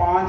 5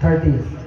30।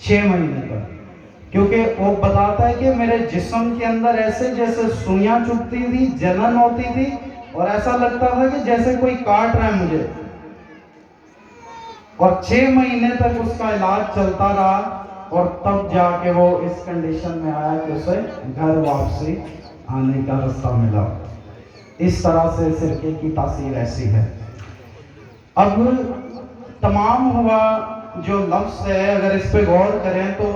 6 مہینے تک، کیونکہ وہ بتاتا ہے کہ میرے جسم کے اندر ایسے جیسے سوئیاں چبھتی تھی، جلن ہوتی تھی، اور ایسا لگتا تھا کہ جیسے کوئی کاٹ رہا ہے مجھے، اور 6 مہینے تک اس کا علاج چلتا رہا، اور تب جا کے وہ اس کنڈیشن میں آیا کہ اسے گھر واپسی آنے کا راستہ ملا۔ اس طرح سے سرکے کی تاثیر ایسی ہے۔ اب تمام ہوا جو لفظ ہے، اگر اس پہ غور کریں تو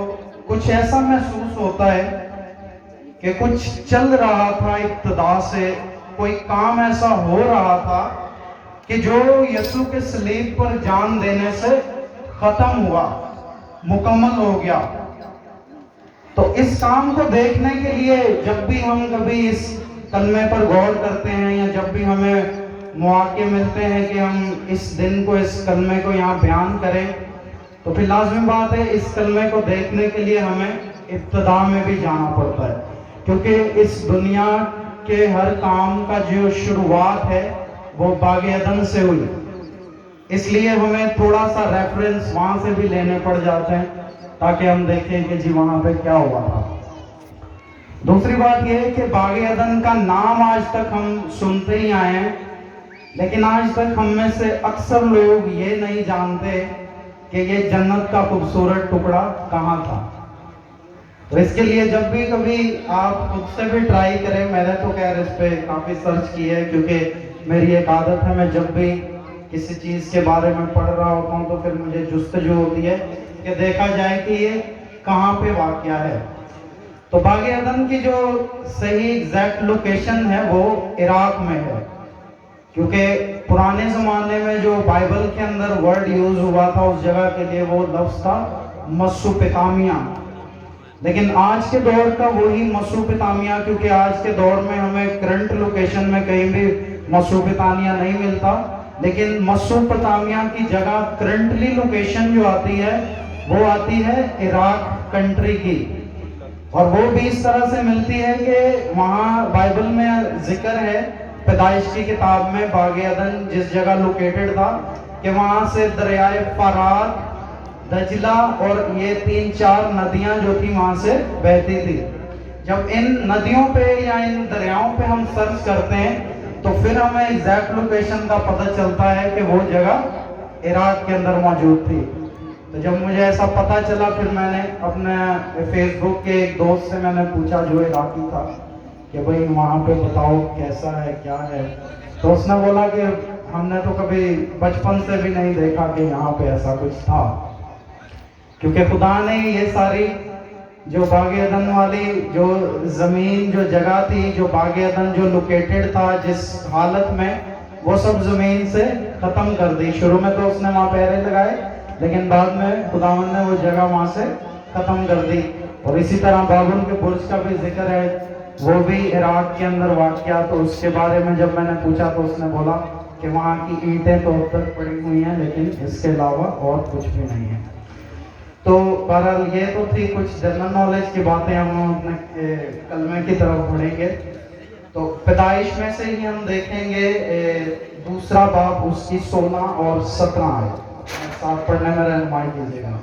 کچھ ایسا محسوس ہوتا ہے کہ کچھ چل رہا تھا ابتدا سے، کوئی کام ایسا ہو رہا تھا کہ جو یسوع کے صلیب پر جان دینے سے ختم ہوا، مکمل ہو گیا۔ تو اس کام کو دیکھنے کے لیے جب بھی ہم کبھی اس کلمے پر غور کرتے ہیں، یا جب بھی ہمیں مواقع ملتے ہیں کہ ہم اس دن کو، اس کلمے کو یہاں بیان کریں، تو پھر لازمی بات ہے اس کلمے کو دیکھنے کے لیے ہمیں ابتدا میں بھی جانا پڑتا ہے، کیونکہ اس دنیا کے ہر کام کا جو شروعات ہے وہ باغ عدن سے ہوئی، اس لیے ہمیں تھوڑا سا ریفرنس وہاں سے بھی لینے پڑ جاتے ہیں تاکہ ہم دیکھیں کہ جی وہاں پہ کیا ہوا تھا۔ دوسری بات یہ ہے کہ باغ عدن کا نام آج تک ہم سنتے ہی آئے ہیں، لیکن آج تک ہم میں سے اکثر لوگ یہ نہیں جانتے کہ یہ جنت کا خوبصورت ٹکڑا کہاں تھا۔ تو اس کے لیے جب بھی کبھی آپ خود سے بھی ٹرائی کریں، میں نے تو خیر اس پہ کافی سرچ کی ہے، کیونکہ میری ایک عادت ہے، میں جب بھی کسی چیز کے بارے میں پڑھ رہا ہوتا ہوں تو پھر مجھے جستجو ہوتی ہے کہ دیکھا جائے کہ یہ کہاں پہ واقع ہے۔ تو باغ عدن کی جو صحیح ایگزیکٹ لوکیشن ہے وہ عراق میں ہے، کیونکہ پرانے زمانے میں جو بائبل کے اندر ورڈ یوز ہوا تھا اس جگہ کے لیے وہ لفظ تھا مسوپتامیہ، لیکن آج کے دور کا وہی مسوپتامیہ، کیونکہ آج کے دور میں ہمیں کرنٹ لوکیشن میں کہیں بھی مسوپتامیہ نہیں ملتا، لیکن مسوپتامیہ کی جگہ کرنٹلی لوکیشن جو آتی ہے وہ آتی ہے عراق کنٹری کی، اور وہ بھی اس طرح سے ملتی ہے کہ وہاں بائبل میں ذکر ہے، پیدائش کی کتاب میں، باغ عدن جس جگہ لوکیٹڈ تھا کہ وہاں سے دریائے فرات، دجلہ اور یہ 3-4 ندیاں جو تھی وہاں سے بہتی تھی۔ جب ان ندیوں پہ یا ان دریاؤں پہ ہم سرچ کرتے ہیں تو پھر ہمیں ایگزیکٹ لوکیشن کا پتہ چلتا ہے کہ وہ جگہ عراق کے اندر موجود تھی۔ تو جب مجھے ایسا پتہ چلا پھر میں نے اپنے فیس بک کے ایک دوست سے میں نے پوچھا جو عراقی تھا کہ بھئی وہاں پہ بتاؤ کیسا ہے کیا ہے، تو اس نے بولا کہ ہم نے تو کبھی بچپن سے بھی نہیں دیکھا کہ یہاں پہ ایسا کچھ تھا، کیونکہ خدا نے یہ ساری جو باغ عدن والی جو زمین جو جگہ تھی، جو باغ عدن جو لوکیٹڈ تھا جس حالت میں، وہ سب زمین سے ختم کر دی۔ شروع میں تو اس نے وہاں پہرے لگائے، لیکن بعد میں خداوند نے وہ جگہ وہاں سے ختم کر دی۔ اور اسی طرح بابل کے برج کا بھی ذکر ہے، وہ بھی عراق کے اندر واقع، تو اس کے بارے میں جب میں نے پوچھا تو اس نے بولا کہ وہاں کی اینٹیں تو اب تک پڑی ہوئی ہیں، لیکن اس کے علاوہ اور کچھ بھی نہیں ہے۔ تو بہرحال یہ تو تھی کچھ جنرل نالج کی باتیں، ہم اپنے کلمے کی طرف بڑھیں گے۔ تو پیدائش میں سے ہی ہم دیکھیں گے دوسرا باب اس کی 16 اور 17 آیت، ساتھ پڑھنے میں رہنمائی کیجیے گا۔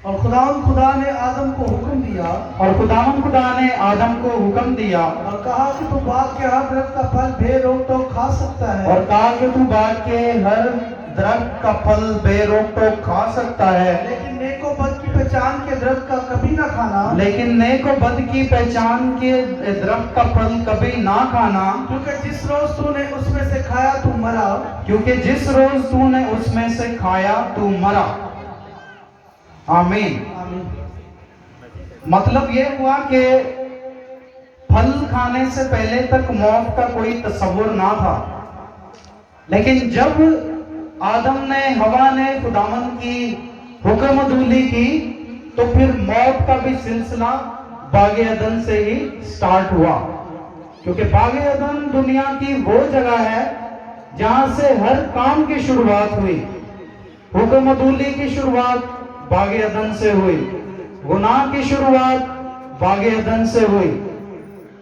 اور خدا نے آدم کو حکم دیا، اور خدا نے آدم کو حکم دیا اور کہا کہ تو باغ کے ہر درخت کا پھل بے روک ٹوک کھا سکتا ہے، اور کہا کہ تو باغ کے ہر درخت کا پھل بے روک ٹوک کھا سکتا ہے، لیکن نیک و بد کی پہچان کے درخت کا کبھی نہ کھانا، لیکن نیک و بد کی پہچان کے درخت کا پھل کبھی نہ کھانا، کیونکہ جس روز تو نے اس میں سے کھایا تو مرا، کیونکہ جس روز تو نے اس میں سے کھایا تو مرا۔ آمین۔ مطلب یہ ہوا کہ پھل کھانے سے پہلے تک موت کا کوئی تصور نہ تھا، لیکن جب آدم نے، ہوا نے خداوند کی حکم عدولی کی تو پھر موت کا بھی سلسلہ باغ عدن سے ہی سٹارٹ ہوا، کیونکہ باغ عدن دنیا کی وہ جگہ ہے جہاں سے ہر کام کی شروعات ہوئی۔ حکم عدولی کی شروعات باغ عدن سے ہوئی، گناہ کی شروعات باغ عدن سے ہوئی،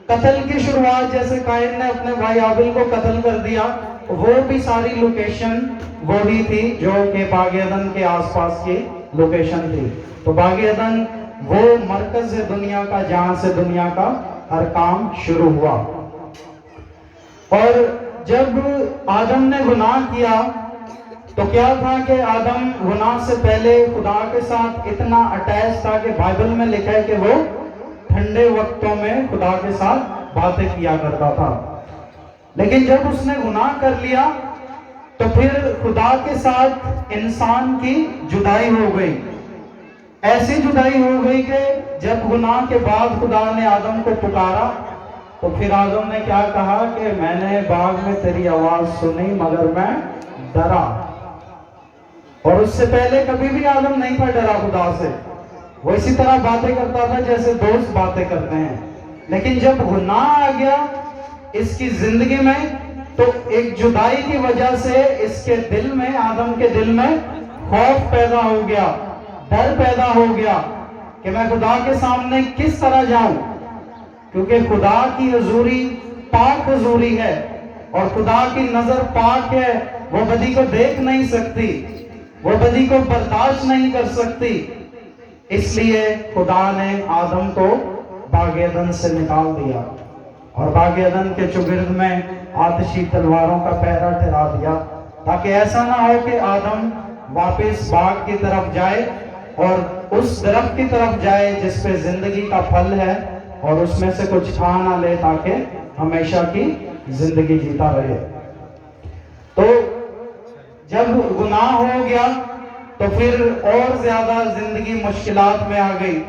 قتل کی شروعات جیسے قائن نے اپنے بھائی ہابیل کو قتل کر دیا، وہ بھی ساری لوکیشن وہی تھی جو کہ باغ عدن کے آس پاس کی لوکیشن تھی. تو باغ عدن وہ مرکز ہے دنیا کا جہاں سے دنیا کا ہر کام شروع ہوا. اور جب آدم نے گناہ کیا تو کیا تھا کہ آدم گناہ سے پہلے خدا کے ساتھ اتنا اٹیچ تھا کہ بائبل میں لکھا ہے کہ وہ ٹھنڈے وقتوں میں خدا کے ساتھ باتیں کیا کرتا تھا. لیکن جب اس نے گناہ کر لیا تو پھر خدا کے ساتھ انسان کی جدائی ہو گئی. ایسی جدائی ہو گئی کہ جب گناہ کے بعد خدا نے آدم کو پکارا تو پھر آدم نے کیا کہا کہ میں نے باغ میں تیری آواز سنی مگر میں ڈرا. اور اس سے پہلے کبھی بھی آدم نہیں تھا ڈرا خدا سے. وہ اسی طرح باتیں کرتا تھا جیسے دوست باتیں کرتے ہیں. لیکن جب گناہ آ گیا اس کی زندگی میں تو ایک جدائی کی وجہ سے اس کے دل میں آدم کے دل میں خوف پیدا ہو گیا, ڈر پیدا ہو گیا کہ میں خدا کے سامنے کس طرح جاؤں, کیونکہ خدا کی حضوری پاک حضوری ہے اور خدا کی نظر پاک ہے. وہ بدی کو دیکھ نہیں سکتی, وہ بدی کو برداشت نہیں کر سکتی. اس لیے خدا نے آدم کو باغ عدن سے نکال دیا اور باغ عدن کے چوگرد میں آتشی تلواروں کا پہرا ٹھہرا دیا تاکہ ایسا نہ ہو کہ آدم واپس باغ کی طرف جائے اور اس درخت کی طرف جائے جس پہ زندگی کا پھل ہے اور اس میں سے کچھ کھا نہ لے تاکہ ہمیشہ کی زندگی جیتا رہے. تو جب گناہ ہو گیا تو پھر اور زیادہ زندگی مشکلات میں آ گئی.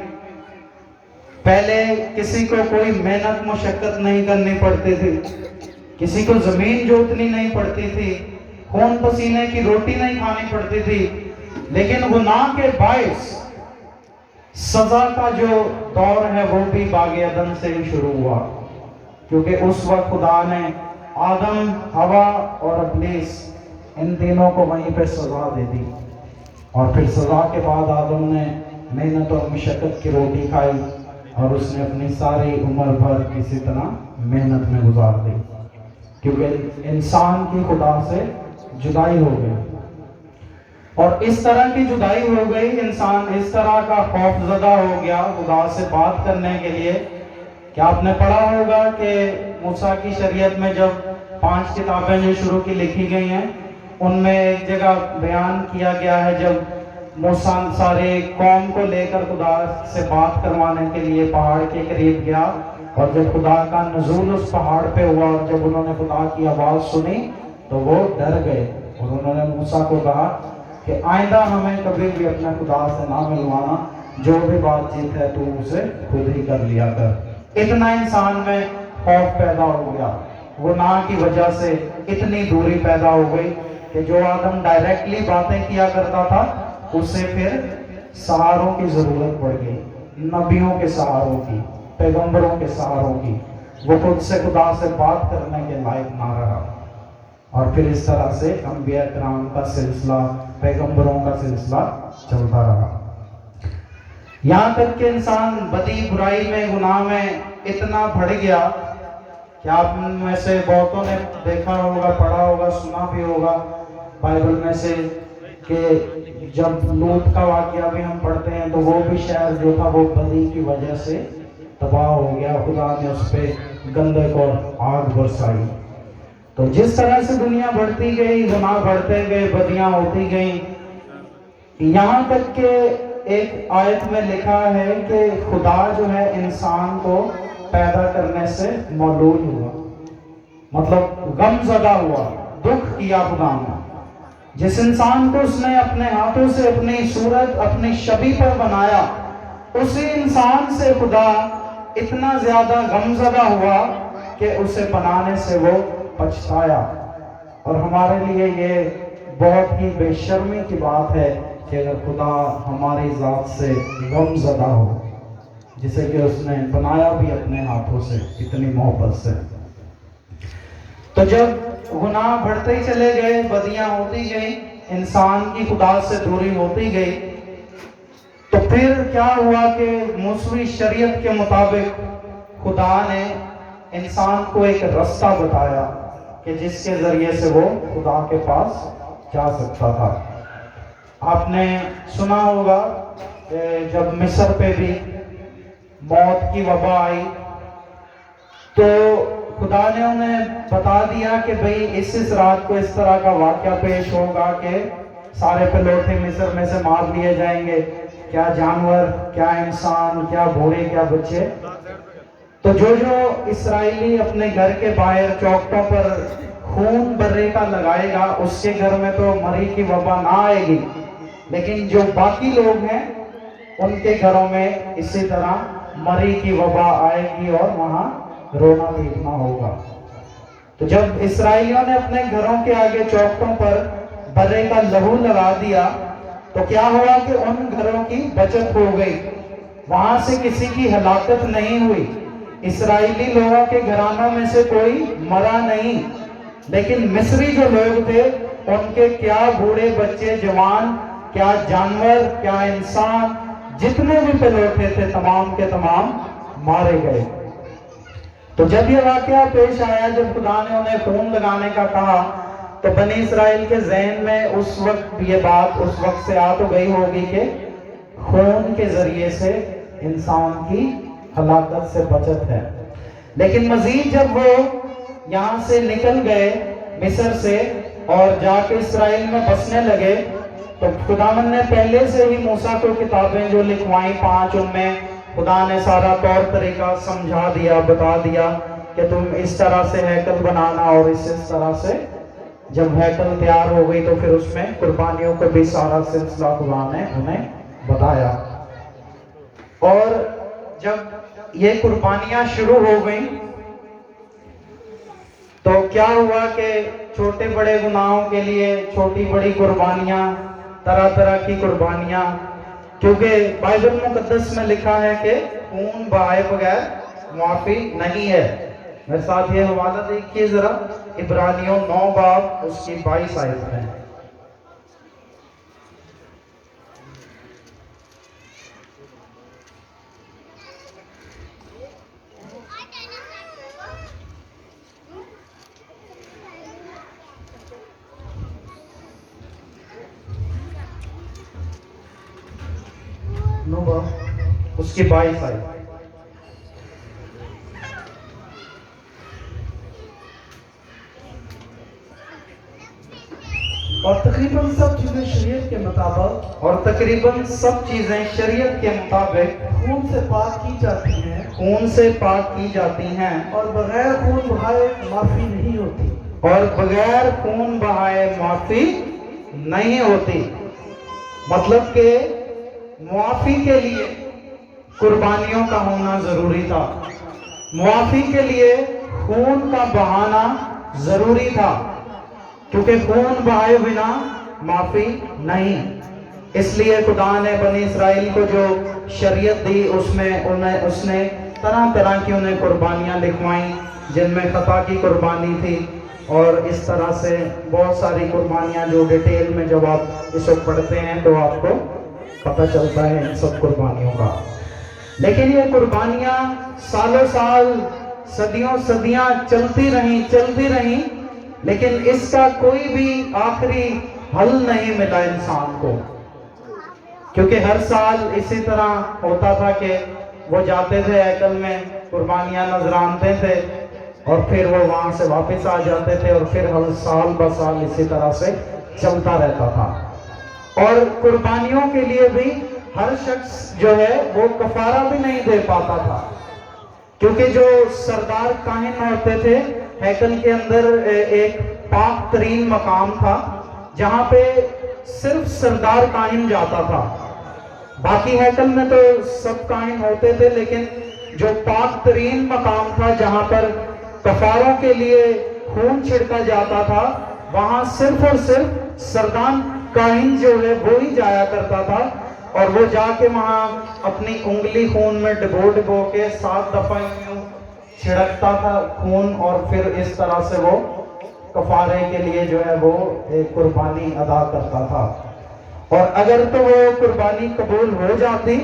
پہلے کسی کو کوئی محنت مشقت نہیں کرنی پڑتی تھی, کسی کو زمین جوتنی نہیں پڑتی تھی, خون پسینے کی روٹی نہیں کھانی پڑتی تھی. لیکن گناہ کے باعث سزا کا جو دور ہے وہ بھی باغ عدن سے ہی شروع ہوا, کیونکہ اس وقت خدا نے آدم, ہوا اور ابلیس ان تینوں کو وہیں پہ سزا دے دی. اور پھر سزا کے بعد آدم نے محنت اور مشقت کی روٹی کھائی اور اس نے اپنی ساری عمر بھر اسی طرح محنت میں گزار دی, کیونکہ انسان کی خدا سے جدائی ہو گئی. اور اس طرح کی جدائی ہو گئی, انسان اس طرح کا خوف زدہ ہو گیا خدا سے بات کرنے کے لیے کہ آپ نے پڑھا ہوگا کہ موسیٰ کی شریعت میں جب 5 کتابیں جو شروع کی لکھی گئی ہیں ان میں ایک جگہ بیان کیا گیا ہے جب موسیٰ سارے قوم کو لے کر خدا سے بات کروانے کے لیے پہاڑ کے قریب گیا اور جب خدا کا نزول اس پہاڑ پہ ہوا اور جب انہوں نے خدا کی آواز سنی تو وہ ڈر گئے اور انہوں نے موسیٰ کو کہا کہ آئندہ ہمیں کبھی بھی اپنے خدا سے نہ ملوانا, جو بھی بات چیت ہے تو اسے خود ہی کر لیا کر. اتنا انسان میں خوف پیدا ہو گیا, گناہ کی وجہ سے اتنی دوری پیدا ہو گئی کہ جو آدم ڈائریکٹلی باتیں کیا کرتا تھا اسے پھر سہاروں کی ضرورت پڑ گئی, نبیوں کے سہاروں کی, پیغمبروں کے سہاروں کی. وہ خود سے خدا سے بات کرنے کے لائق نہ رہا. اور پھر اس طرح سے انبیاء کرام کا سلسلہ, پیغمبروں کا سلسلہ چلتا رہا, یہاں تک کہ انسان بدی برائی میں گناہ میں اتنا بڑھ گیا کہ آپ میں سے بہتوں نے دیکھا ہوگا, پڑھا ہوگا, سنا بھی ہوگا بائبل میں سے کہ جب لوط کا واقعہ بھی ہم پڑھتے ہیں تو وہ بھی شہر جو تھا وہ بدی کی وجہ سے تباہ ہو گیا. خدا نے اس پہ گندک اور آگ برسائی. تو جس طرح سے دنیا بڑھتی گئی, گناہ بڑھتے گئے, بدیاں ہوتی گئیں, یہاں تک کہ ایک آیت میں لکھا ہے کہ خدا جو ہے انسان کو پیدا کرنے سے مولول ہوا, مطلب غم زدہ ہوا, دکھ کیا خدا نے. جس انسان کو اس نے اپنے ہاتھوں سے اپنی صورت اپنی شبیہ پر بنایا, اسی انسان سے خدا اتنا زیادہ غم زدہ ہوا کہ اسے بنانے سے وہ پچھتایا. اور ہمارے لیے یہ بہت ہی بے شرمی کی بات ہے کہ اگر خدا ہماری ذات سے غم زدہ ہو, جسے کہ اس نے بنایا بھی اپنے ہاتھوں سے اتنی محبت سے. تو جب گناہ بڑھتے ہی چلے گئے, بدیاں ہوتی گئیں, انسان کی خدا سے دوری ہوتی گئی, تو پھر کیا ہوا کہ موسوی شریعت کے مطابق خدا نے انسان کو ایک رستہ بتایا کہ جس کے ذریعے سے وہ خدا کے پاس جا سکتا تھا۔ آپ نے سنا ہوگا کہ جب مصر پہ بھی موت کی وبا آئی تو خدا نے انہیں بتا دیا کہ بھئی اس رات کو اس طرح کا واقعہ پیش ہوگا کہ سارے پلوٹے مصر میں سے مار لیے جائیں گے، کیا جانور، کیا انسان، کیا بوڑھے، کیا بچے۔ تو جو اسرائیلی اپنے گھر کے باہر چوکٹوں پر خون برے کا لگائے گا اس کے گھر میں تو مری کی وبا نہ آئے گی، لیکن جو باقی لوگ ہیں ان کے گھروں میں اسی طرح مری کی وبا آئے گی اور وہاں رونا پیٹنا ہوگا۔ تو جب اسرائیلیوں نے اپنے گھروں کے آگے چوکٹوں پر برے کا لہو لگا دیا تو کیا ہوا کہ ان گھروں کی بچت ہو گئی، وہاں سے کسی کی ہلاکت نہیں ہوئی، اسرائیلی لوگوں کے گھرانوں میں سے کوئی مرا نہیں، لیکن مصری جو لوگ تھے ان کے کیا بوڑھے بچے، جوان، کیا جانور، کیا انسان، جتنے بھی پلوٹے تھے تمام کے تمام مارے گئے۔ تو جب یہ واقعہ پیش آیا، جب خدا نے انہیں خون لگانے کا کہا تو بنی اسرائیل کے ذہن میں اس وقت یہ بات اس وقت سے آ تو گئی ہوگی کہ خون کے ذریعے سے انسان کی ہلاکت سے بچت ہے۔ لیکن مزید جب وہ یہاں سے نکل گئے مصر سے اور جا کے اسرائیل میں بسنے لگے تو خداوند نے پہلے سے ہی موسیٰ کو کتابیں جو لکھوائیں 5، ان میں خدا نے سارا طور طریقہ سمجھا دیا، بتا دیا کہ تم اس طرح سے ہیکل بنانا اور اس طرح سے۔ جب ہیکل تیار ہو گئی تو پھر اس میں قربانیوں کو بھی سارا سلسلہ خدا نے انہیں بتایا۔ اور جب یہ قربانیاں شروع ہو گئیں تو کیا ہوا کہ چھوٹے بڑے گناہوں کے لیے چھوٹی بڑی قربانیاں، طرح طرح کی قربانیاں، کیونکہ بائبل مقدس میں لکھا ہے کہ خون بہائے بغیر معافی نہیں ہے۔ میرے ساتھ یہ حوالہ دیکھیے ذرا، عبرانیوں 9 باب اس کی 22 آیت ہے۔ اس کی 22 آئی۔ اور تقریباً سب چیزیں شریعت کے مطابق خون سے پاک کی جاتی ہیں، خون سے پاک کی جاتی ہیں، اور بغیر خون بہائے معافی نہیں ہوتی، اور بغیر خون بہائے معافی نہیں ہوتی۔ مطلب کہ معافی کے لیے قربانیوں کا ہونا ضروری تھا، معافی کے لیے خون کا بہانا ضروری تھا، کیونکہ خون بہائے بنا معافی نہیں۔ اس لیے خدا نے بنی اسرائیل کو جو شریعت دی اس نے طرح طرح کی انہیں قربانیاں لکھوائیں، جن میں خطا کی قربانی تھی، اور اس طرح سے بہت ساری قربانیاں جو ڈیٹیل میں جب آپ اس وقت پڑھتے ہیں تو آپ کو پتہ چلتا ہے ان سب قربانیوں کا۔ لیکن یہ قربانیاں سالوں سال، صدیوں صدیاں چلتی رہیں، لیکن اس کا کوئی بھی آخری حل نہیں ملا انسان کو، کیونکہ ہر سال اسی طرح ہوتا تھا کہ وہ جاتے تھے ہیکل میں، قربانیاں نذرانتے تھے اور پھر وہ وہاں سے واپس آ جاتے تھے، اور پھر ہر سال بسال اسی طرح سے چلتا رہتا تھا۔ اور قربانیوں کے لیے بھی ہر شخص جو ہے وہ کفارہ بھی نہیں دے پاتا تھا، کیونکہ جو سردار کاہن ہوتے تھے، ہیکل کے اندر ایک پاک ترین مقام تھا جہاں پہ صرف سردار کاہن جاتا تھا۔ باقی ہیکل میں تو سب کاہن ہوتے تھے، لیکن جو پاک ترین مقام تھا جہاں پر کفاروں کے لیے خون چھڑکا جاتا تھا، وہاں صرف اور صرف سردار کاہن جو ہے وہی جایا کرتا تھا، اور وہ جا کے وہاں اپنی انگلی خون میں ڈبو کے 7 دفعہ چھڑکتا تھا خون، اور پھر اس طرح سے وہ کفارے کے لیے جو ہے وہ ایک قربانی ادا کرتا تھا۔ اور اگر تو وہ قربانی قبول ہو جاتی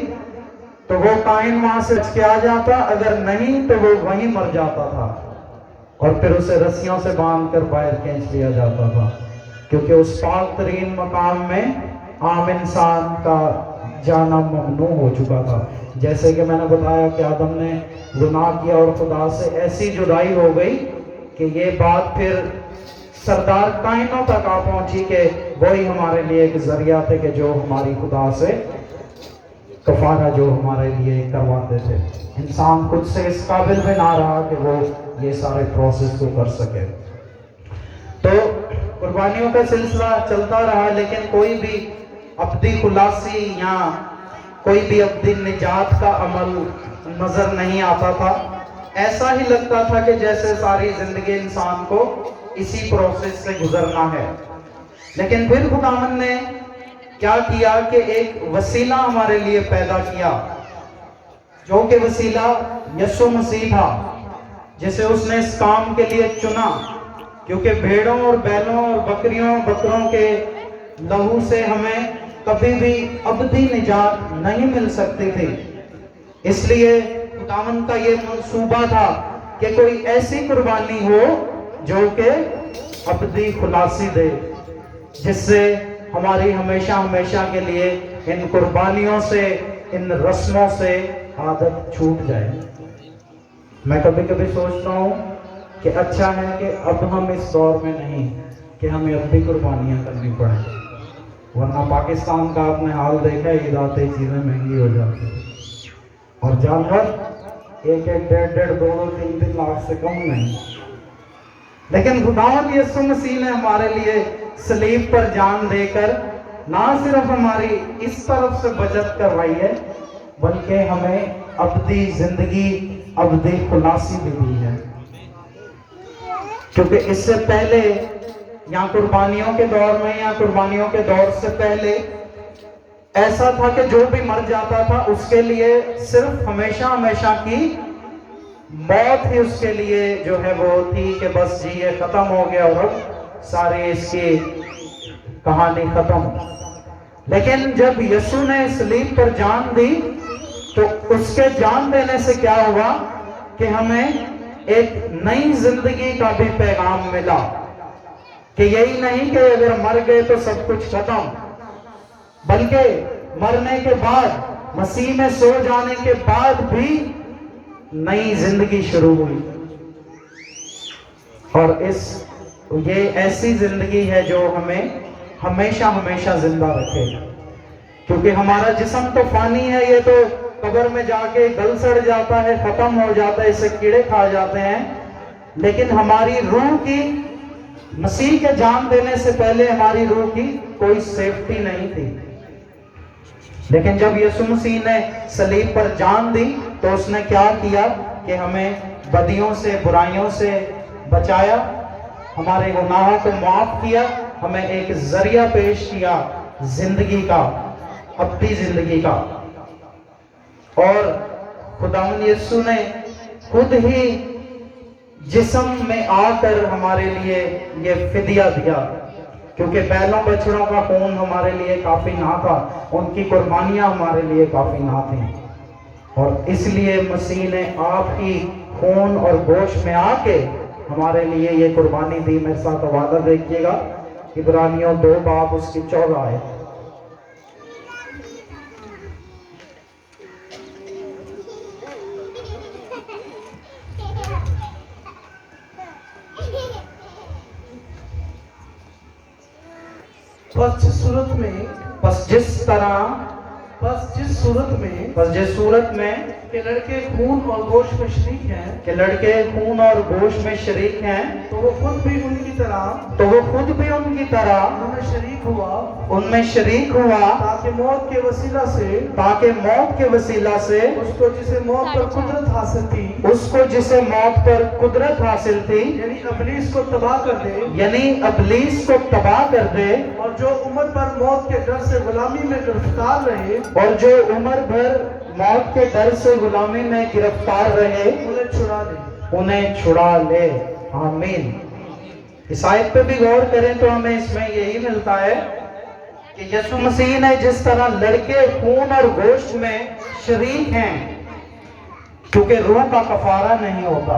تو وہ کائن وہاں سے بچ کے آ جاتا، اگر نہیں تو وہ وہیں مر جاتا تھا۔ اور پھر اسے رسیوں سے باندھ کر باہر کھینچ لیا جاتا تھا، کیونکہ اس پاک ترین مقام میں عام انسان کا جانا ممنوع ہو چکا تھا۔ جیسے کہ میں نے بتایا کہ آدم نے گناہ کیا اور خدا سے ایسی جدائی ہو گئی کہ یہ بات پھر سردار کائنوں تک آ پہنچی کہ وہی ہمارے لیے ایک ذریعہ تھے کہ جو ہماری خدا سے کفارہ جو ہمارے لیے کرواتے تھے۔ انسان خود سے اس قابل بھی نہ رہا کہ وہ یہ سارے پروسیس کو کر سکے۔ تو قربانیوں کا سلسلہ چلتا رہا، لیکن کوئی بھی ابدی خلاصی یا کوئی بھی ابدی نجات کا عمل نظر نہیں آتا تھا۔ ایسا ہی لگتا تھا کہ جیسے ساری زندگی انسان کو اسی پروسیس سے گزرنا ہے۔ لیکن پھر خداوند نے کیا کیا کہ ایک وسیلہ ہمارے لیے پیدا کیا، جو کہ وسیلہ یسوع مسیح تھا، جسے اس نے اس کام کے لیے چنا، کیونکہ بھیڑوں اور بیلوں اور بکروں کے لہو سے ہمیں کبھی بھی ابدی نجات نہیں مل سکتی تھی۔ اس لیے خداوند کا یہ منصوبہ تھا کہ کوئی ایسی قربانی ہو جو کہ ابدی خلاصی دے، جس سے ہماری ہمیشہ کے لیے ان قربانیوں سے، ان رسموں سے عادت چھوٹ جائے۔ میں کبھی کبھی سوچتا ہوں کہ اچھا ہے کہ اب ہم اس دور میں نہیں کہ ہمیں اب بھی قربانیاں کرنی پڑیں، ورنہ پاکستان کا آپ نے حال دیکھا ہے، عید آتے چیزیں مہنگی ہو جاتی ہیں اور جانور ایک ڈیڑھ دو تین لاکھ سے کم نہیں۔ لیکن خداوند یسوع مسیح نے ہمارے لیے صلیب پر جان دے کر نہ صرف ہماری اس طرف سے بچت کروائی ہے، بلکہ ہمیں ابدی زندگی، ابدی خلاصی بھی دی ہے۔ کیونکہ اس سے پہلے یا قربانیوں کے دور میں یا قربانیوں کے دور سے پہلے ایسا تھا کہ جو بھی مر جاتا تھا اس کے لیے صرف ہمیشہ کی موت ہی اس کے لیے جو ہے وہ تھی کہ بس جی یہ ختم ہو گیا اور اب ساری اس کی کہانی ختم۔ لیکن جب یسوع نے صلیب پر جان دی تو اس کے جان دینے سے کیا ہوا کہ ہمیں ایک نئی زندگی کا بھی پیغام ملا، کہ یہی نہیں کہ اگر مر گئے تو سب کچھ ختم، بلکہ مرنے کے بعد، مسیح میں سو جانے کے بعد بھی نئی زندگی شروع ہوئی۔ اور یہ ایسی زندگی ہے جو ہمیں ہمیشہ زندہ رکھے، کیونکہ ہمارا جسم تو فانی ہے، یہ تو قبر میں جا کے گل سڑ جاتا ہے، ختم ہو جاتا ہے، اسے کیڑے کھا جاتے ہیں، لیکن ہماری روح کی مسیح کے جان دینے سے پہلے ہماری روح کی کوئی سیفٹی نہیں تھی۔ لیکن جب یسوع مسیح نے صلیب پر جان دی تو اس نے کیا کیا کہ ہمیں بدیوں سے، برائیوں سے بچایا، ہمارے گناہوں کو معاف کیا، ہمیں ایک ذریعہ پیش کیا زندگی کا، ابدی زندگی کا۔ اور خداوند یسوع نے خود ہی جسم میں آ کر ہمارے لیے یہ فدیہ دیا، کیونکہ بیلوں بچڑوں کا خون ہمارے لیے کافی نہ تھا، ان کی قربانیاں ہمارے لیے کافی نہ تھیں، اور اس لیے مسیح نے آپ ہی خون اور گوشت میں آ کے ہمارے لیے یہ قربانی دی۔ میرے ساتھ حوالہ دیکھیے گا، عبرانیوں 2 باب اس کی 14 آیت۔ پس جس صورت میں کہ لڑکے خون اور گوشت میں شریک ہیں، تو وہ خود بھی ان کی طرح ان میں شریک ہوا تاکہ موت کے وسیلہ سے اس کو جسے موت پر قدرت حاصل تھی یعنی ابلیس کو تباہ کر دے، اور جو عمر بھر موت کے ڈر سے غلامی میں گرفتار رہے، انہیں چھڑا لے۔ آمین۔ اس آیت پہ بھی غور کریں تو ہمیں اس میں یہی ملتا ہے کہ یسوع مسیح نے جس طرح لڑکے خون اور گوشت میں شریک ہیں، کیونکہ روح کا کفارہ نہیں ہوتا،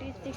26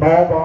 9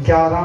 11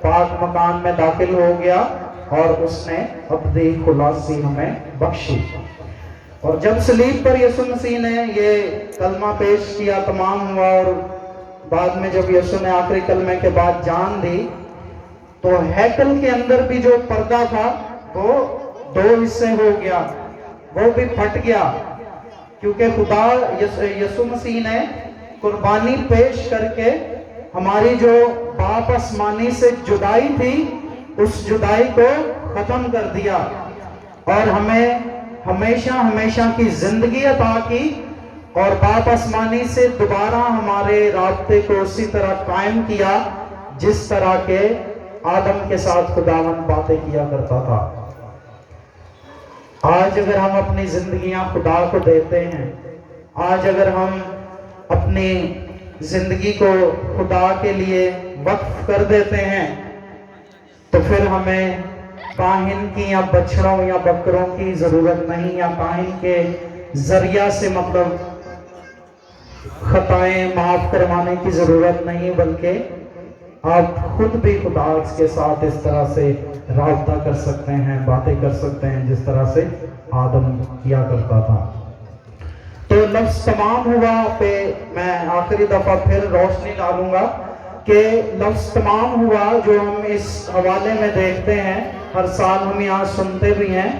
پاک مکان میں داخل ہو گیا اور اس نے ابدی خلاصی ہمیں بخشی. اور جب صلیب پر یسوع مسیح نے یہ کلمہ پیش کیا تمام ہوا، اور بعد میں جب یسوع نے آخری کلمے کے بعد جان دی، تو ہیکل کے اندر بھی جو پردہ تھا وہ 2 حصے ہو گیا، وہ بھی پھٹ گیا، کیونکہ خدا یسوع مسیح نے قربانی پیش کر کے ہماری جو باپ آسمانی سے جدائی تھی اس جدائی کو ختم کر دیا اور ہمیں ہمیشہ ہمیشہ کی زندگی عطا کی، اور باپ آسمانی سے دوبارہ ہمارے رابطے کو اسی طرح قائم کیا جس طرح کے آدم کے ساتھ خداوند باتیں کیا کرتا تھا. آج اگر ہم اپنی زندگیاں خدا کو دیتے ہیں، آج اگر ہم اپنی زندگی کو خدا کے لیے وقف کر دیتے ہیں، تو پھر ہمیں کاہن کی یا بچڑوں یا بکروں کی ضرورت نہیں، یا کاہن کے ذریعہ سے مطلب خطائیں معاف کروانے کی ضرورت نہیں، بلکہ آپ خود بھی خدا کے ساتھ اس طرح سے رابطہ کر سکتے ہیں، باتیں کر سکتے ہیں جس طرح سے آدم کیا کرتا تھا. تو لفظ تمام ہوا پہ میں آخری دفعہ پھر روشنی ڈالوں گا کہ لفظ تمام ہوا جو ہم اس حوالے میں دیکھتے ہیں، ہر سال ہم یہاں سنتے بھی ہیں.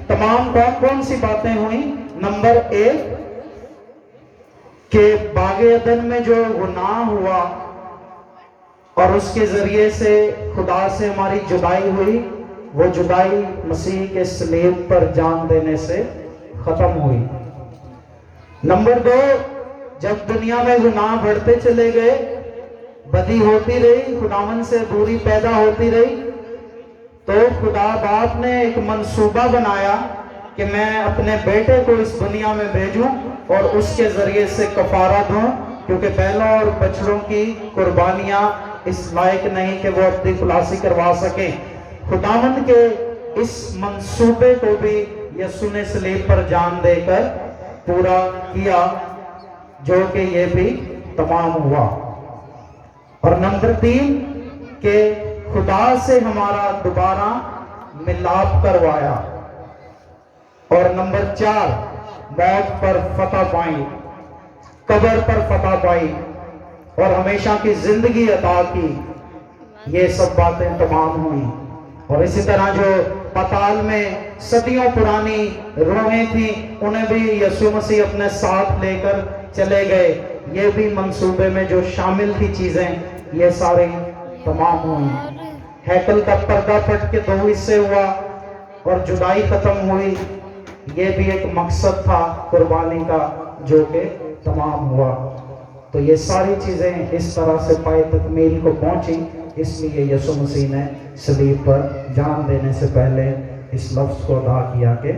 تمام کون سی باتیں ہوئیں؟ نمبر 1 کہ باغ عدن میں جو گناہ ہوا اور اس کے ذریعے سے خدا سے ہماری جدائی ہوئی، وہ جدائی مسیح کے صلیب پر جان دینے سے ختم ہوئی. نمبر 2، جب دنیا میں گناہ بڑھتے چلے گئے، بدی ہوتی رہی، خداوند سے دوری پیدا ہوتی رہی، تو خدا باپ نے ایک منصوبہ بنایا کہ میں اپنے بیٹے کو اس دنیا میں بھیجوں اور اس کے ذریعے سے کفارہ دوں، کیونکہ بیلوں اور بچڑوں کی قربانیاں اس لائق نہیں کہ وہ اپنی خلاصی کروا سکیں. خداوند کے اس منصوبے کو بھی یسوع نے صلیب پر جان دے کر پورا کیا، جو کہ یہ بھی تمام ہوا. اور نمبر 3 کہ خدا سے ہمارا دوبارہ ملاپ کروایا. اور نمبر 4 موت پر فتح پائی، قبر پر فتح پائی اور ہمیشہ کی زندگی عطا کی. یہ سب باتیں تمام ہوئیں. اور اسی طرح جو پتال میں صدیوں پرانی روحیں تھیں، انہیں بھی یسوع مسیح اپنے ساتھ لے کر چلے گئے. یہ بھی منصوبے میں جو شامل تھی چیزیں، یہ ساری تمام ہوئیں. ہیکل کا پردہ پھٹ کے 2 حصے ہوا اور جدائی ختم ہوئی. یہ بھی ایک مقصد تھا قربانی کا جو کہ تمام ہوا. تو یہ ساری چیزیں اس طرح سے پائے تکمیل کو پہنچی، اس لیے یسوع مسیح نے صلیب پر جان دینے سے پہلے اس لفظ کو ادا کیا کہ